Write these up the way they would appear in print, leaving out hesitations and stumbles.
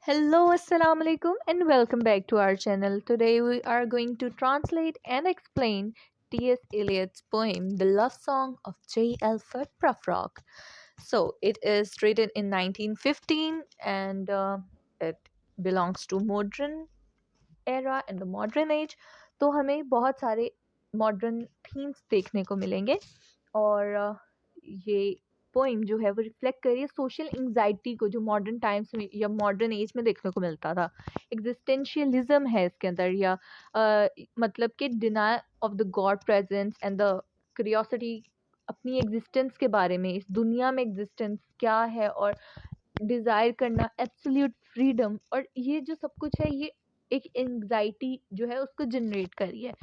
Hello, Assalamu alaikum, and welcome back to our channel. Today we are going to translate and explain T.S. Eliot's poem, The Love Song of J. Alfred Prufrock. So, it is written in 1915 and it belongs to modern era and the modern age. तो हमें बहुत सारे modern themes देखने को मिलेंगे और ये poem जो है वो रिफ्लेक्ट कर रही है सोशल एंग्जाइटी को जो मॉडर्न टाइम्स में या मॉडर्न एज में देखने को मिलता था। एग्जिस्टेंशियलिज्म है इसके अंदर या मतलब कि deny of the God presence and the curiosity अपनी एग्जिस्टेंस के बारे में, इस दुनिया में एग्जिस्टेंस क्या है और डिज़ायर करना, एब्सोल्यूट फ्रीडम, और ये जो सब कुछ है ये एक एंग्जाइटी जो है उसको जनरेट करी है।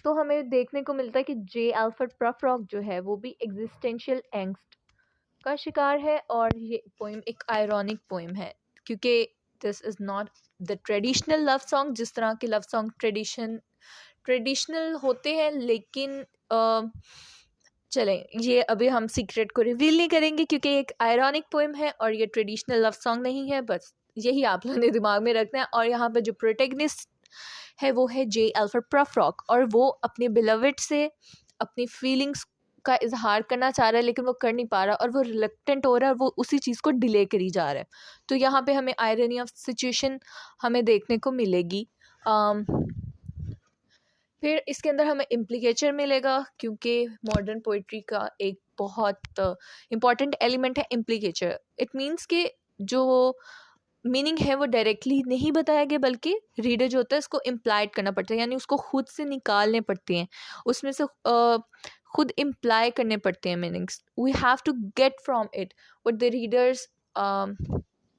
तो हमें देखने को मिलता है कि जे अल्फ्रेड प्रफरॉक जो है वो भी एग्जिस्टेंशियल एंग्स्ट का शिकार है और ये पोइम एक आयरॉनिक पोइम है क्योंकि this is not the traditional love song. जिस तरह के लव सॉन्ग ट्रेडिशनल होते हैं, लेकिन चलें ये अभी हम सीक्रेट को रिवील नहीं करेंगे क्योंकि एक आयरॉनिक पोइम है और ये ट्रेडिशनल लव सॉन्ग नहीं है। बस यही आप लोगों ने दिमाग में रखना है। और यहाँ पर जो प्रोटेगनिस्ट है वो है जे अल्फ्रेड प्रफरॉक और वो अपने बिलवड से अपनी फीलिंग्स का इजहार करना चाह रहा है लेकिन वो कर नहीं पा रहा और वो रिलक्टेंट हो रहा है और वो उसी चीज़ को डिले करी जा रहा है। तो यहाँ पे हमें आयरनी ऑफ सिचुएशन हमें देखने को मिलेगी। फिर इसके अंदर हमें इम्प्लीकेचर मिलेगा क्योंकि मॉडर्न पोइट्री का एक बहुत इम्पॉर्टेंट एलिमेंट है इम्प्लीकेचर। इट मीन्स कि जो मीनिंग है वो डायरेक्टली नहीं बताया गया बल्कि रीडर जो होता है उसको इम्प्लाइड करना पड़ता है, यानी उसको खुद से निकालने पड़ते हैं, उसमें से खुद इम्प्लाई करने पड़ते हैं meanings. We have to get from it what the readers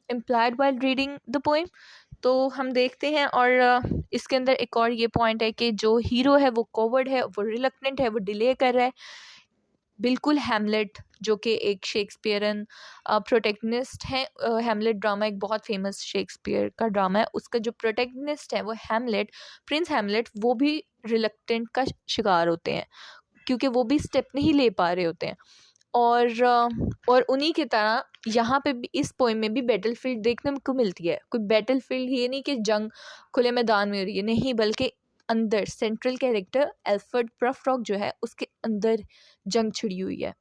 implied while reading the poem. तो हम देखते हैं और इसके अंदर एक और ये पॉइंट है कि जो हीरो है वो कोवर्ड है, वो रिलक्टेंट है, वो डिले कर रहा है। बिल्कुल हैमलेट जो कि एक शेक्सपियरन प्रोटेगनिस्ट है। हैमलेट ड्रामा एक बहुत फेमस शेक्सपियर का ड्रामा है। उसका जो प्रोटेगनिस्ट है वो हैमलेट, प्रिंस हैमलेट, वो भी रिलक्टेंट का शिकार होते हैं क्योंकि वो भी स्टेप नहीं ले पा रहे होते हैं। और उन्हीं की तरह यहाँ पे भी इस पोइम में भी बैटलफील्ड देखने को मिलती है। कोई बैटलफील्ड ये नहीं कि जंग खुले मैदान में हो रही है, नहीं, बल्कि अंदर सेंट्रल कैरेक्टर अल्फ्रेड प्रफरॉक जो है उसके अंदर जंग छिड़ी हुई है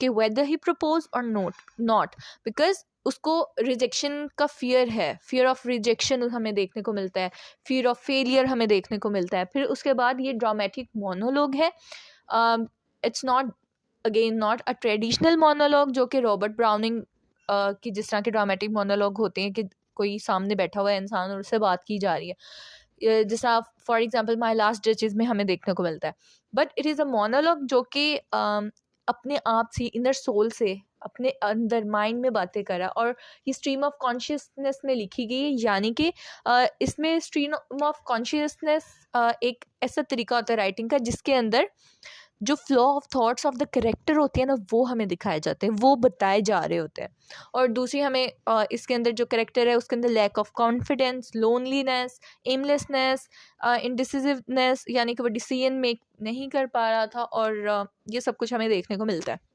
कि वेदर ही प्रपोज और नॉट बिकॉज उसको रिजेक्शन का फियर है, फियर ऑफ रिजेक्शन हमें देखने को मिलता है, फियर ऑफ फेलियर हमें देखने को मिलता है। फिर उसके बाद ये ड्रामेटिक मोनोलॉग है। It's not again not a traditional monologue जो कि रॉबर्ट ब्राउनिंग की जिस तरह के ड्रामेटिक मोनोलॉग होते हैं कि कोई सामने बैठा हुआ है इंसान और उससे बात की जा रही है, जैसा for example my last duchess में हमें देखने को मिलता है। But it is a monologue जो कि अपने आप से, इनर सोल से, अपने अंदर माइंड में बातें करा और ये स्ट्रीम ऑफ कॉन्शियसनेस में लिखी गई है। यानी कि इसमें स्ट्रीम ऑफ कॉन्शियसनेस एक ऐसा तरीका होता है राइटिंग का जिसके अंदर जो flow of thoughts of the character होती है ना वो हमें दिखाए जाते हैं, वो बताए जा रहे होते हैं। और दूसरी हमें इसके अंदर जो करेक्टर है उसके अंदर lack of confidence, loneliness, aimlessness, इनडिसिसिवनेस, यानी कि वो डिसीजन मेक नहीं कर पा रहा था और ये सब कुछ हमें देखने को मिलता है।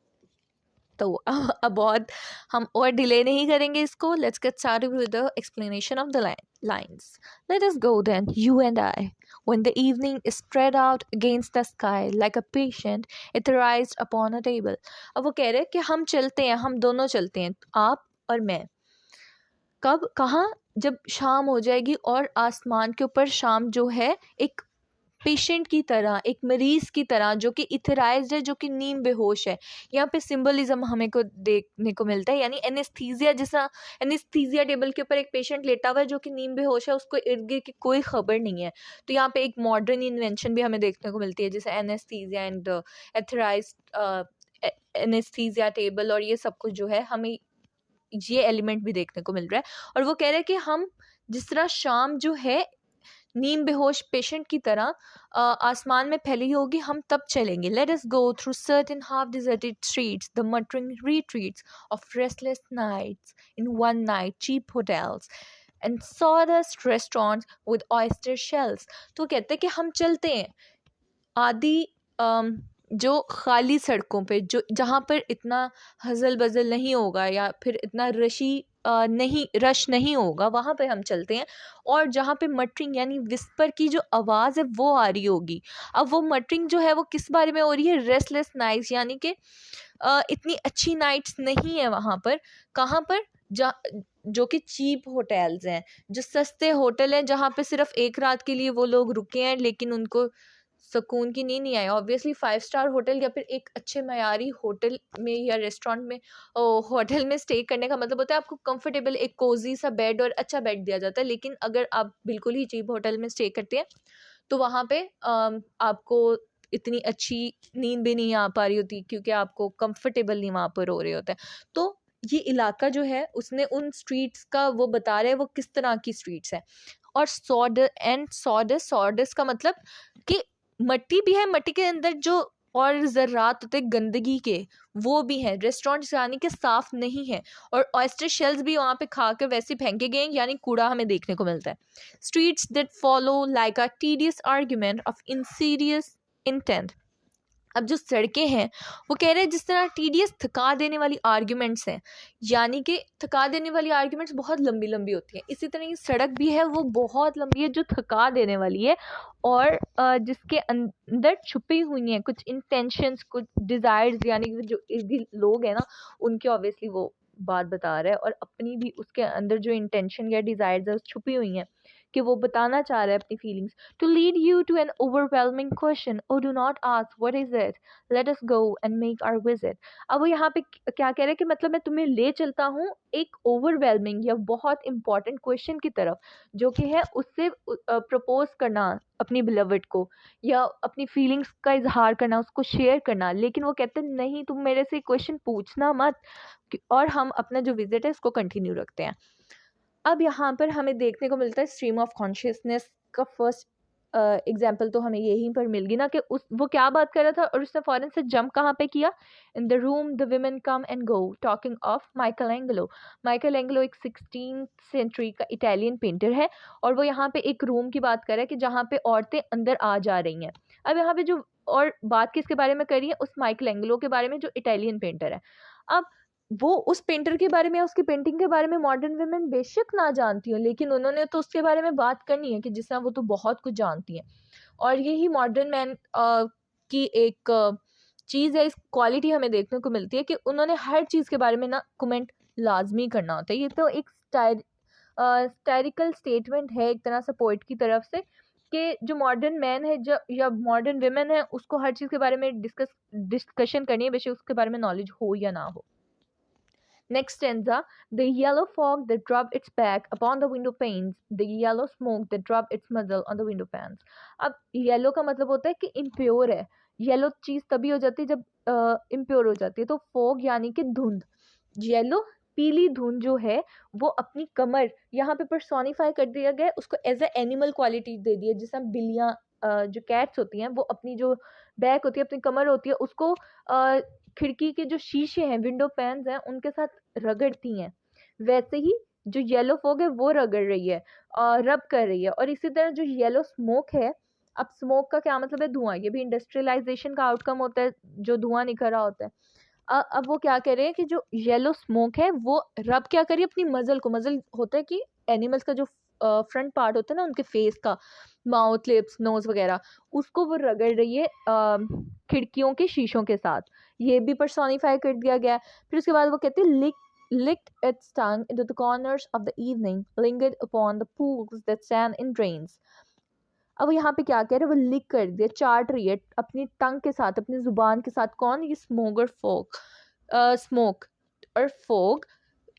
तो अब बहुत हम और डिले नहीं करेंगे इसको। Let's get started with the explanation of the lines. Let us go then, you and I, when the evening is spread out against the sky like a patient etherized upon a table. अब वो कह रहे हैं कि हम चलते हैं, हम दोनों चलते हैं, आप और मैं। कब, कहाँ? जब शाम हो जाएगी और आसमान के ऊपर शाम जो है एक पेशेंट की तरह, एक मरीज़ की तरह जो कि इथराइज्ड है, जो कि नींद बेहोश है। यहाँ पे सिंबलिज्म हमें को देखने को मिलता है, यानी एनेस्थीसिया, जैसा एनेस्थीसिया टेबल के ऊपर एक पेशेंट लेटा हुआ है जो कि नींद बेहोश है, उसको इर्द गिर्द की कोई खबर नहीं है। तो यहाँ पे एक मॉडर्न इन्वेंशन भी हमें देखने को मिलती है जैसे एनेस्थीसिया एंड एथराइज्ड एनेस्थीसिया टेबल, और ये सब कुछ जो है हमें ये एलिमेंट भी देखने को मिल रहा है। और वो कह रहे हैं कि हम जिस तरह शाम जो है नींद बेहोश पेशेंट की तरह आसमान में फैली होगी, हम तब चलेंगे। Let us go through certain half deserted streets, the muttering retreats of restless nights in one night cheap hotels and sawdust restaurants with oyster shells. तो कहते हैं कि हम चलते हैं आदि जो खाली सड़कों पे, जो जहाँ पर इतना हजल बजल नहीं होगा या फिर इतना रशी नहीं रश नहीं होगा, वहाँ पे हम चलते हैं। और जहाँ पे मटरिंग यानी विस्पर की जो आवाज़ है वो आ रही होगी। अब वो मटरिंग जो है वो किस बारे में हो रही है? रेस्टलेस नाइट्स, यानी कि इतनी अच्छी नाइट्स नहीं है वहाँ पर। कहाँ पर? जो कि चीप होटल्स हैं, जो सस्ते होटल हैं, जहाँ पे सिर्फ एक रात के लिए वो लोग रुके हैं लेकिन उनको सुकून की नींद नहीं आई। ऑब्वियसली 5 स्टार होटल या फिर एक अच्छे मयारी होटल में या रेस्टोरेंट में, होटल में स्टे करने का मतलब होता है आपको कंफर्टेबल एक कोजी सा बेड और अच्छा बेड दिया जाता है। लेकिन अगर आप बिल्कुल ही चीप होटल में स्टे करते हैं तो वहाँ पे आपको इतनी अच्छी नींद भी नहीं आ पा रही होती, क्योंकि आपको कंफर्टेबल नहीं वहाँ पर हो रहे होते हैं। तो ये इलाका जो है उसने उन स्ट्रीट्स का वो बता रहे हैं वो किस तरह की स्ट्रीट्स है। और सॉडस का मतलब कि मट्टी भी है, मट्टी के अंदर जो और ज़र्रात होते गंदगी के वो भी हैं। रेस्टोरेंट्स यानी कि साफ़ नहीं है, और ऑयस्टर शेल्स भी वहाँ पे खा कर वैसे फेंके गए हैं, यानी कूड़ा हमें देखने को मिलता है। Streets that follow like a tedious argument of insidious intent. अब जो सड़कें हैं वो कह रहे हैं जिस तरह टीडियस थका देने वाली आर्ग्यूमेंट्स हैं, यानी कि थका देने वाली आर्ग्यूमेंट्स बहुत लंबी लंबी होती हैं, इसी तरह ये सड़क भी है वो बहुत लंबी है जो थका देने वाली है। और जिसके अंदर छुपी हुई हैं कुछ इंटेंशंस, कुछ डिज़ायर्स, यानी कि जो इर्दी लोग हैं ना उनके ऑब्वियसली वो बात बता रहा है, और अपनी भी उसके अंदर जो इंटेंशन या डिज़ायर्स है छुपी हुई हैं कि वो बताना चाह रहा है अपनी feelings. To lead you to an overwhelming question, oh do not ask what is it, let us go and make our visit. अब वो यहाँ पे क्या कह रहे हैं कि मतलब मैं तुम्हें ले चलता हूँ एक ओवरवेलमिंग या बहुत इंपॉर्टेंट क्वेश्चन की तरफ, जो कि है उससे प्रपोज करना अपनी बिलवड को, या अपनी फीलिंग्स का इजहार करना, उसको शेयर करना। लेकिन वो कहते हैं नहीं, तुम मेरे से क्वेश्चन पूछना मत, और हम अपना जो विजिट है उसको कंटिन्यू रखते हैं। अब यहाँ पर हमें देखने को मिलता है स्ट्रीम ऑफ कॉन्शियसनेस का फर्स्ट एग्जाम्पल तो हमें यहीं पर मिल गई ना, कि उस वो क्या बात कर रहा था और उसने फ़ौरन से जंप कहाँ पे किया? In the room the women come and go, talking of Michelangelo. Michelangelo एक 16th सेंचुरी का इटालियन पेंटर है, और वो यहाँ पे एक रूम की बात कर रहा है कि जहाँ पे औरतें अंदर आ जा रही हैं। अब यहाँ पे जो और बात किसके बारे में करी है? उस माइकल एंगलो के बारे में जो इटालियन पेंटर है। अब वो उस पेंटर के बारे में, उसकी पेंटिंग के बारे में मॉडर्न वुमेन बेशक ना जानती हो, लेकिन उन्होंने तो उसके बारे में बात करनी है कि जिस तरह वो तो बहुत कुछ जानती हैं। और यही मॉडर्न मैन की एक चीज़ है, इस क्वालिटी हमें देखने को मिलती है कि उन्होंने हर चीज़ के बारे में ना कमेंट लाजमी करना होता है। ये तो एक स्टायरिकल स्टेटमेंट है एक तरह से पोइट की तरफ से, कि जो मॉडर्न मैन है जो या मॉडर्न वुमेन है उसको हर चीज़ के बारे में डिस्कशन करनी है, बेशक उसके बारे में नॉलेज हो या ना हो। Next stanza, the yellow fog that dropped its back upon the window panes, the yellow smoke that dropped its muzzle on the window panes. अब yellow का मतलब होता है कि impure है। yellow चीज़ तभी हो जाती है जब impure हो जाती है। तो fog यानी कि धुंध। yellow पीली धुंध जो है वो अपनी कमर यहाँ पे पर्सोनिफाई कर दिया गया है, उसको एज ए एनिमल क्वालिटी दे दी है। जिसमें बिल्लियाँ जो कैट्स होती हैं वो अपनी जो बैक होती है, अपनी कमर होती है, उसको खिड़की के जो शीशे हैं, विंडो पैन्स हैं, उनके साथ रगड़ती हैं। वैसे ही जो येलो फॉग है वो रगड़ रही है और रब कर रही है। और इसी तरह जो येलो स्मोक है, अब स्मोक का क्या मतलब है? धुआं। ये भी इंडस्ट्रियलाइजेशन का आउटकम होता है, जो धुआं निकल रहा होता है। अब वो क्या कह रहे हैं कि जो येलो स्मोक है वो रब क्या करिए अपनी मजल को। मजल होता है कि एनिमल्स का जो फ्रंट पार्ट होता है ना उनके फेस का, माउथ, लिप्स, नोज वगैरह, उसको वो रगड़ रही है खिड़कियों के शीशों के साथ। ये भी पर्सोनिफाई कर दिया गया है। फिर उसके बाद वो कहते हैं licked its tongue into the corners of the evening, lingered upon the pools that stand in drains. अब वो यहाँ पे क्या कह रहे हैं? वो लिक कर दिया, चाट रही है अपनी टंग के साथ, अपनी जुबान के साथ। कौन? ये स्मोक और फोक, स्मोक और फोक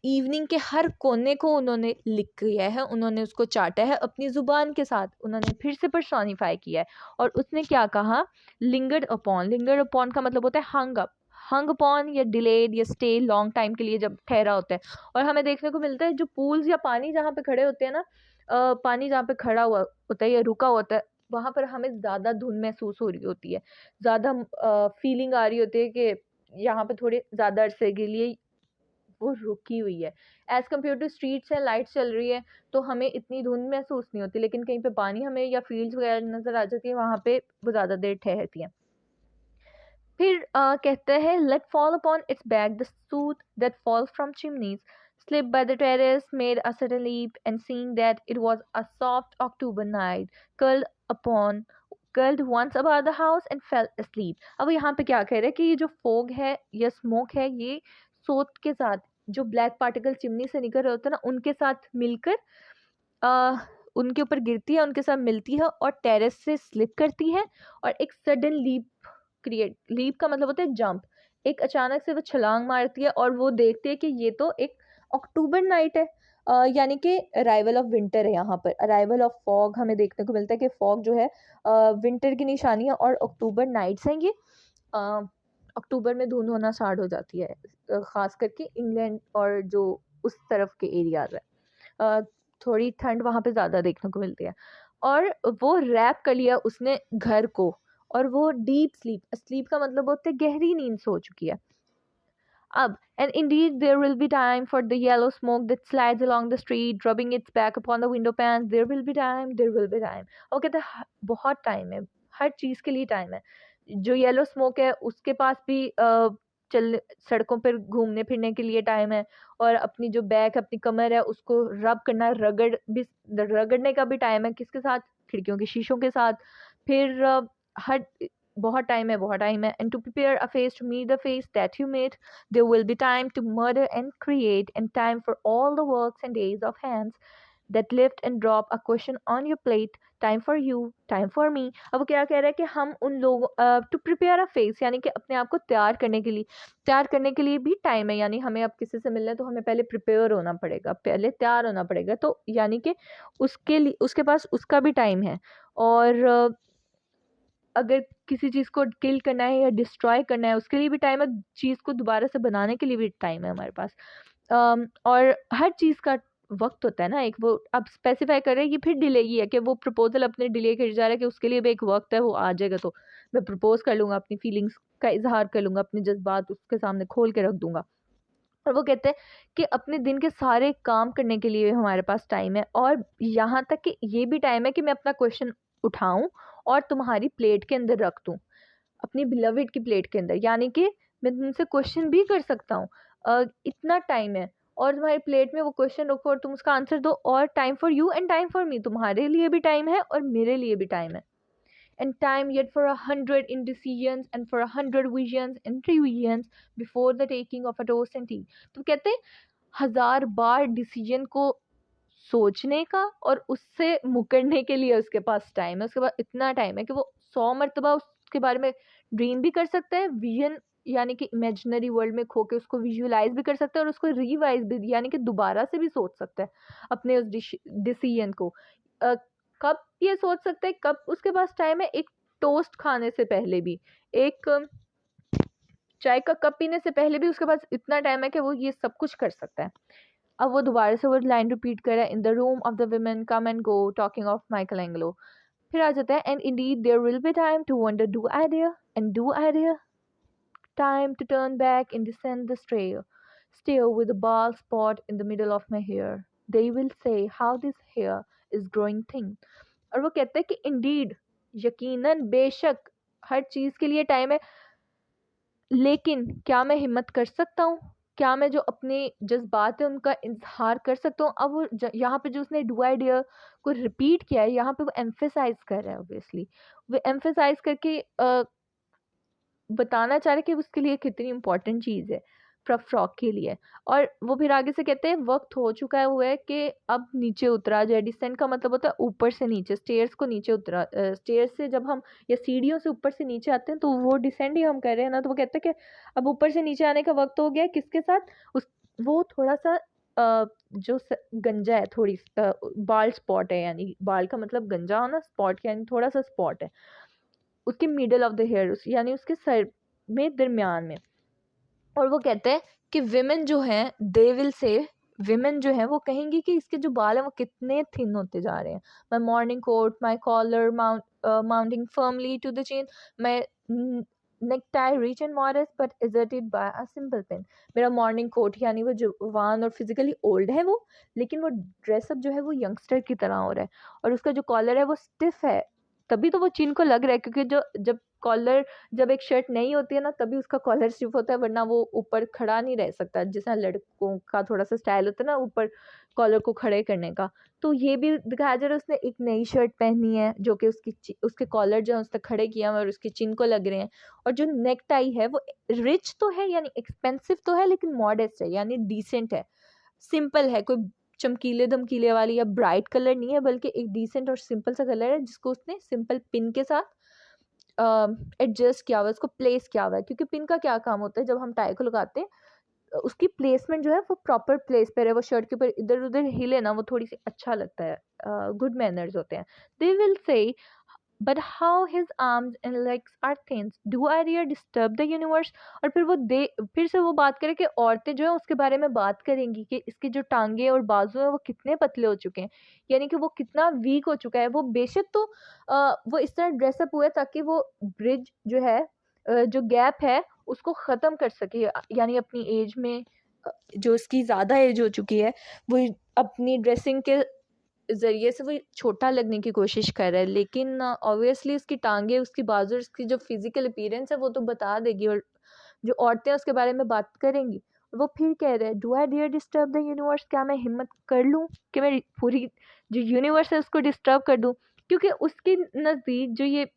इवनिंग के हर कोने को उन्होंने लिख किया है, उन्होंने उसको चाटा है अपनी ज़ुबान के साथ, उन्होंने फिर से पर्सोनिफाई किया है। और उसने क्या कहा? Lingered upon. लिंगर्ड अपॉन का मतलब होता है हंग अप, हंग अपॉन या डिलेड या स्टे लॉन्ग टाइम के लिए जब ठहरा होता है। और हमें देखने को मिलता है जो पूल्स या पानी जहाँ पे खड़े होते हैं ना, पानी जहाँ पे खड़ा हुआ होता है या रुका होता है, वहाँ पर हमें ज़्यादा धुंध महसूस हो रही होती है, ज़्यादा फीलिंग आ रही होती है कि यहाँ पे थोड़े ज़्यादा अरसे के लिए वो रुकी हुई है। एज़ कम्पेयर टू स्ट्रीट्स है, लाइट्स चल रही है तो हमें इतनी धुंध महसूस नहीं होती, लेकिन कहीं पे पानी हमें या फील्ड्स वगैरह नज़र आ जाती है, वहाँ पे वो ज़्यादा देर ठहरती हैं। फिर कहते हैं let fall upon its back the soot that falls from chimneys, Slipped by the terrace, made a sudden leap, and seeing that it was a soft October night, curled upon curled once about the house and fell asleep. अब यहाँ पे क्या कह रहे हैं कि ये जो फोग है या स्मोक है, ये सोत के साथ जो ब्लैक पार्टिकल चिमनी से निकल रहे होते हैं ना, उनके साथ मिलकर आ, उनके ऊपर गिरती है, उनके साथ मिलती है और टेरेस से स्लिप करती है और एक सडन लीप क्रिएट, लीप का मतलब होता है जंप, एक अचानक से वो छलांग मारती है और वो देखती है कि ये तो एक अक्टूबर नाइट है, यानी कि अराइवल ऑफ विंटर है। यहाँ पर अराइवल ऑफ फॉग हमें देखने को मिलता है कि फॉग जो है विंटर की निशानी है और अक्टूबर नाइट्स हैं ये। अक्टूबर में धुंध होना स्टार्ट हो जाती है, ख़ास करके इंग्लैंड और जो उस तरफ के एरियाज है, थोड़ी ठंड वहाँ पे ज़्यादा देखने को मिलती है। और वो रैप कर लिया उसने घर को, और वो डीप स्लीप, स्लीप का मतलब होता है गहरी नींद सो चुकी है अब। And indeed there will be time for the yellow smoke that slides along the street, rubbing its back upon the window panes. There will be time, there will be time. और कहते हैं बहुत टाइम है, हर चीज़ के लिए time है। जो yellow smoke है उसके पास भी चल सड़कों पर घूमने फिरने के लिए टाइम है, और अपनी जो बैक अपनी कमर है उसको रब करना, रगड़ने का भी टाइम है। किसके साथ? खिड़कियों के शीशों के साथ। फिर हर बहुत टाइम है, बहुत टाइम है। And to prepare a face to meet the face that you met, there will be time to murder and create, and time for all the works and days of hands that lift and drop a question on your plate. Time for you, time for me. अब वो क्या कह रहा है कि हम उन लोगों टू प्रिपेयर अ फेस, यानी कि अपने आप को तैयार करने के लिए भी टाइम है। यानी हमें अब किसी से मिलना है तो हमें पहले प्रिपेयर होना पड़ेगा, पहले तैयार होना पड़ेगा, तो यानी कि उसके लिए उसके पास उसका भी टाइम है। और अगर किसी चीज़ को किल करना है या डिस्ट्रॉय करना है उसके लिए भी टाइम है, चीज़ को दोबारा से बनाने के लिए भी टाइम है हमारे पास। और हर चीज़ का वक्त होता है ना एक, वो अब स्पेसिफाई कर रहे हैं, ये फिर डिले ही है कि वो प्रपोजल अपने डिले कर जा रहा है कि उसके लिए भी एक वक्त है, वो आ जाएगा तो मैं प्रपोज कर लूँगा, अपनी फीलिंग्स का इजहार कर लूँगा, अपने जज्बात उसके सामने खोल के रख दूँगा। और वो कहते हैं कि अपने दिन के सारे काम करने के लिए हमारे पास टाइम है, और यहाँ तक कि ये भी टाइम है कि मैं अपना क्वेश्चन उठाऊं और तुम्हारी प्लेट के अंदर रख दूं, अपनी बिलविड की प्लेट के अंदर, यानी कि मैं तुमसे क्वेश्चन भी कर सकता हूँ। इतना टाइम है और तुम्हारी प्लेट में वो क्वेश्चन रखो और तुम उसका आंसर दो, और time for you and time for me, तुम्हारे लिए भी टाइम है और मेरे लिए भी टाइम है। And time yet for 100 indecisions and for 100 visions and revisions before the taking of a toast and tea. तो कहते हैं 1000 बार डिसीजन को सोचने का और उससे मुकरने के लिए उसके पास टाइम है, उसके पास इतना टाइम है कि वो 100 मरतबा उसके बारे में ड्रीम भी कर सकता है, विजन यानी कि इमेजिनरी वर्ल्ड में खो के उसको विजुअलाइज भी कर सकता है, और उसको रिवाइज भी यानी कि दोबारा से भी सोच सकता है अपने उस डिसीजन को। कब ये सोच सकते हैं, कब उसके पास टाइम है? एक टोस्ट खाने से पहले भी, एक चाय का कप पीने से पहले भी उसके पास इतना टाइम है कि वो ये सब कुछ कर सकता है। अब वो दोबारा से वो लाइन रिपीट कर रहा है, in the room of the women come and go talking of Michelangelo. फिर आ जाता है, and indeed there will be time to wonder do I dare, and do I dare, time to turn back and descend the stair with a bald spot in the middle of my hair. They will say how this hair is growing thin. और वो कहते हैं कि Indeed, यकीनन, बेशक, हर चीज़ के लिए time है, लेकिन क्या मैं हिम्मत कर सकता हूँ? क्या मैं जो अपने जज्बात है उनका इजहार कर सकता हूँ? अब वो यहाँ पे जो उसने डू आइडिया को रिपीट किया है, यहाँ पे वो एम्फेसाइज कर रहा है, ऑब्वियसली वो एम्फेसाइज करके बताना चाह रहे कि उसके लिए कितनी इंपॉर्टेंट चीज़ है फ्रॉक के लिए। और वो फिर आगे से कहते हैं वक्त हो चुका हुआ है कि अब नीचे उतरा जाए। डिसेंड का मतलब होता है ऊपर से नीचे, स्टेयर्स को नीचे उतरा, स्टेयर्स से जब हम या सीढ़ियों से ऊपर से नीचे आते हैं तो वो डिसेंड ही हम कर रहे हैं ना, तो वो कहते हैं कि अब ऊपर से नीचे आने का वक्त हो गया। किसके साथ? उस वो थोड़ा सा जो गंजा है, थोड़ी बाल स्पॉट है, यानी बाल का मतलब गंजा होना, स्पॉट यानी थोड़ा सा स्पॉट है उसके मिडल ऑफ द हेयर, यानी उसके सर में दरमियान में। और वो कहते हैं कि विमेन जो हैं दे विल से, विमेन जो हैं वो कहेंगी कि इसके जो बाल हैं वो कितने थिन होते जा रहे हैं। My morning coat, my collar mounting firmly to the chin, my necktie rich and modest but asserted by a simple pin. मेरा मॉर्निंग कोट यानी वो जवान और फिजिकली ओल्ड है वो, लेकिन वो ड्रेसअप जो है वो यंगस्टर की तरह हो रहा है, और उसका जो कॉलर है वो स्टिफ है, तभी तो वो चिन को लग रहा है, क्योंकि जब एक शर्ट नहीं होती है ना तभी उसका कॉलर स्टिफ होता है, वरना वो ऊपर खड़ा नहीं रह सकता, जैसा लड़कों का थोड़ा सा स्टाइल होता है ना ऊपर कॉलर को खड़े करने का। तो ये भी दिखाया जा रहा है, उसने एक नई शर्ट पहनी है जो कि उसके कॉलर जो है उस तक खड़े किया हुआ है और उसकी चिन को लग रहे हैं। और जो नेक टाई है वो रिच तो है यानी एक्सपेंसिव तो है, लेकिन मॉडेस्ट है यानी डिसेंट है, सिंपल है, कोई चमकीले धमकीले वाली या ब्राइट कलर नहीं है, बल्कि एक डिसेंट और सिंपल सा कलर है जिसको उसने सिंपल पिन के साथ एडजस्ट किया हुआ है, उसको प्लेस किया हुआ है। क्योंकि पिन का क्या काम होता है, जब हम टाई को लगाते हैं उसकी प्लेसमेंट जो है वो प्रॉपर प्लेस पर है, वो शर्ट के ऊपर इधर उधर हिले ना वो थोड़ी सी अच्छा लगता है, गुड मैनर्स होते हैं। They will say but how his arms and legs are thin, do I really disturb the universe? और फिर से वो बात करें कि औरतें जो है उसके बारे में बात करेंगी कि इसकी जो टांगे और बाजू है वो कितने पतले हो चुके हैं, यानी कि वो कितना वीक हो चुका है। वो बेशक तो वो इस तरह ड्रेसअप हुआ है ताकि वो ब्रिज जो है जो गैप है उसको ख़त्म कर सके, यानी अपनी एज में जो उसकी ज़्यादा एज हो चुकी है वो अपनी ड्रेसिंग के ज़रिए से वो छोटा लगने की कोशिश कर रहा है, लेकिन ऑब्वियसली उसकी टांगे, उसकी बाजू, उसकी जो फिजिकल अपीयरेंस है वो तो बता देगी, और जो औरतें उसके बारे में बात करेंगी। वो फिर कह रहे हैं, do I dare disturb the universe, क्या मैं हिम्मत कर लूँ कि मैं पूरी जो यूनिवर्स है उसको डिस्टर्ब कर दूँ? क्योंकि उसके नज़दीक जो ये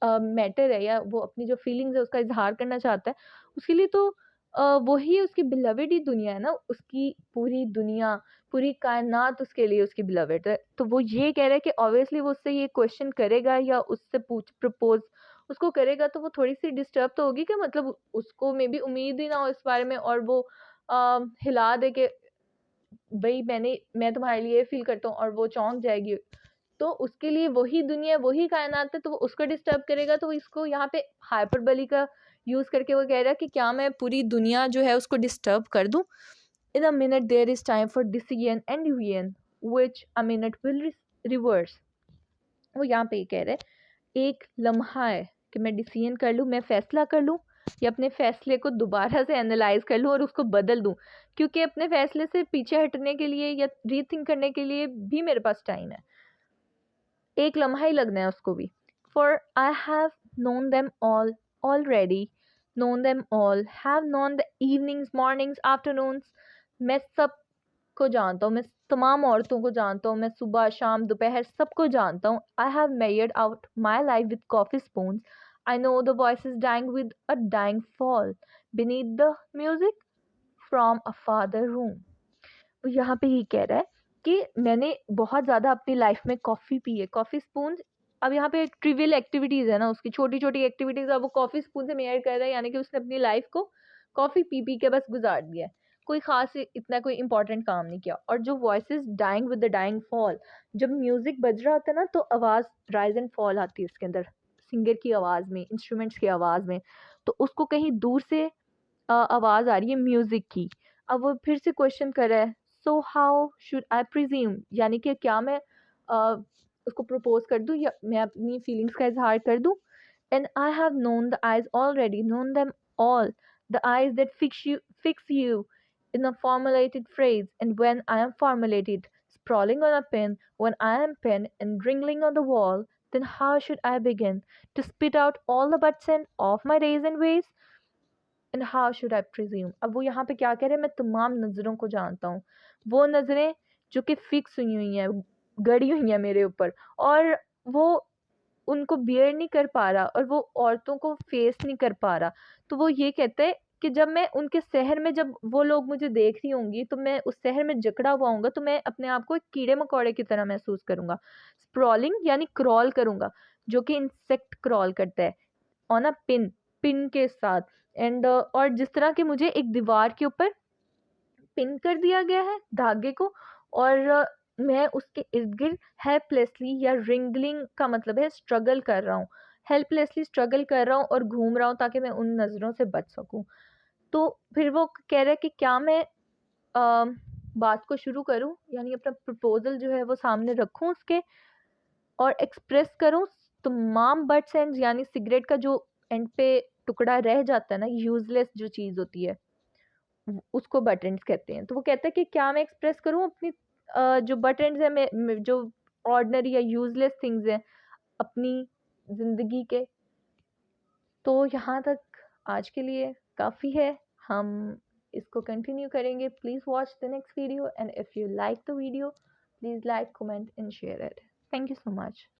मैटर है या वो अपनी जो फीलिंग्स है उसका इजहार करना चाहता है, उसके लिए तो वही उसकी बिलवेड ही दुनिया है ना, उसकी पूरी दुनिया, पूरी कायनात उसके लिए उसकी बिलवेड है। तो वो ये कह रहा है कि ऑब्वियसली वो उससे ये क्वेश्चन करेगा या उससे पूछ प्रपोज उसको करेगा, तो वो थोड़ी सी डिस्टर्ब तो होगी कि मतलब उसको मे बी उम्मीद ही ना हो इस बारे में, और वो हिला दे के भाई मैं तुम्हारे लिए फील करता हूँ, और वो चौंक जाएगी। तो उसके लिए वही दुनिया, वही कायनात है, तो वो उसको डिस्टर्ब करेगा। तो इसको यहाँ पे हाइपरबली का यूज़ करके वो कह रहा है कि क्या मैं पूरी दुनिया जो है उसको डिस्टर्ब कर दूँ? In a minute there is time for decision and division which a minute will reverse. वो यहाँ पे ये कह रहे हैं एक लम्हा है कि मैं डिसीजन कर लूँ, मैं फैसला कर लूँ, या अपने फैसले को दोबारा से एनालाइज कर लूँ और उसको बदल दूँ, क्योंकि अपने फैसले से पीछे हटने के लिए या रीथिंक करने के लिए भी मेरे पास टाइम है, एक लम्हा ही लगना है उसको भी। For I have known them all already, known them all, have known the evenings mornings afternoons, मैं सबको जानता हूँ, मैं तमाम औरतों को जानता हूँ, मैं सुबह शाम दोपहर सबको जानता हूँ। I have measured out my life with coffee spoons, I know the voice is dying with a dying fall beneath the music from a farther room. वो यहाँ पे ये कह रहा है कि मैंने बहुत ज़्यादा अपनी लाइफ में कॉफ़ी पी है, कॉफ़ी स्पून। अब यहाँ पे ट्रिवियल एक्टिविटीज़ है ना, उसकी छोटी छोटी एक्टिविटीज़, अब वो कॉफ़ी स्पून से मेयर कर रहा है, यानी कि उसने अपनी लाइफ को कॉफ़ी पी पी के बस गुजार दिया है, कोई ख़ास इतना कोई इंपॉर्टेंट काम नहीं किया। और जो voice dying with the dying fall, जब म्यूज़िक बज रहा होता है ना तो आवाज़ राइज एंड फॉल आती है उसके अंदर, सिंगर की आवाज़ में, इंस्ट्रूमेंट्स की आवाज़ में, तो उसको कहीं दूर से आवाज़ आ रही है म्यूज़िक की। अब वो फिर से क्वेश्चन कर रहा है, so how should I presume, यानी कि क्या मैं उसको प्रपोज कर दूँ या मैं अपनी फीलिंग्स का इजहार कर दूँ? And I have known the eyes already, known them all, the eyes that fix you in a formulated phrase, and when I am formulated, sprawling on a pen, when I am pen and wriggling on the wall, then how should I begin to spit out all the buts and of my days and ways? And how should I presume. अब वो यहाँ पे क्या कह रहे हैं, मैं तमाम नज़रों को जानता हूँ, वो नज़रें जो कि फिक्स हुई हैं, गड़ी हुई हैं मेरे ऊपर, और वो उनको बियर नहीं कर पा रहा और वो औरतों को फेस नहीं कर पा रहा। तो वो ये कहते हैं कि जब मैं उनके शहर में, जब वो लोग मुझे देख रही होंगी तो मैं उस शहर में जकड़ा हुआ हूँगा, तो मैं अपने आप को एक कीड़े मकोड़े की तरह महसूस करूँगा। स्प्रॉलिंग यानी क्रॉल करूँगा, जो कि इंसेक्ट क्रॉल करता है ऑन अ पिन, पिन के साथ। एंड और जिस तरह के मुझे एक दीवार के ऊपर पिन कर दिया गया है धागे को, और मैं उसके इर्द गिर्द हेल्पलेसली, या रिंगलिंग का मतलब है स्ट्रगल कर रहा हूँ, हेल्पलेसली स्ट्रगल कर रहा हूँ और घूम रहा हूँ ताकि मैं उन नज़रों से बच सकूँ। तो फिर वो कह रहा है कि क्या मैं बात को शुरू करूँ, यानी अपना प्रपोजल जो है वो सामने रखूँ उसके, और एक्सप्रेस करूँ तमाम बट्स एंड, यानी सिगरेट का जो एंड पे टुकड़ा रह जाता है ना, यूजलेस जो चीज़ होती है उसको बट एंड्स कहते हैं। तो वो कहता है कि क्या मैं एक्सप्रेस करूँ अपनी जो बट एंड्स है, जो ऑर्डिनरी या यूजलेस थिंग्स हैं, अपनी ज़िंदगी के। तो यहाँ तक आज के लिए काफ़ी है, हम इसको कंटिन्यू करेंगे। Please watch the next video and if you like the video please like comment and share it. Thank you so much.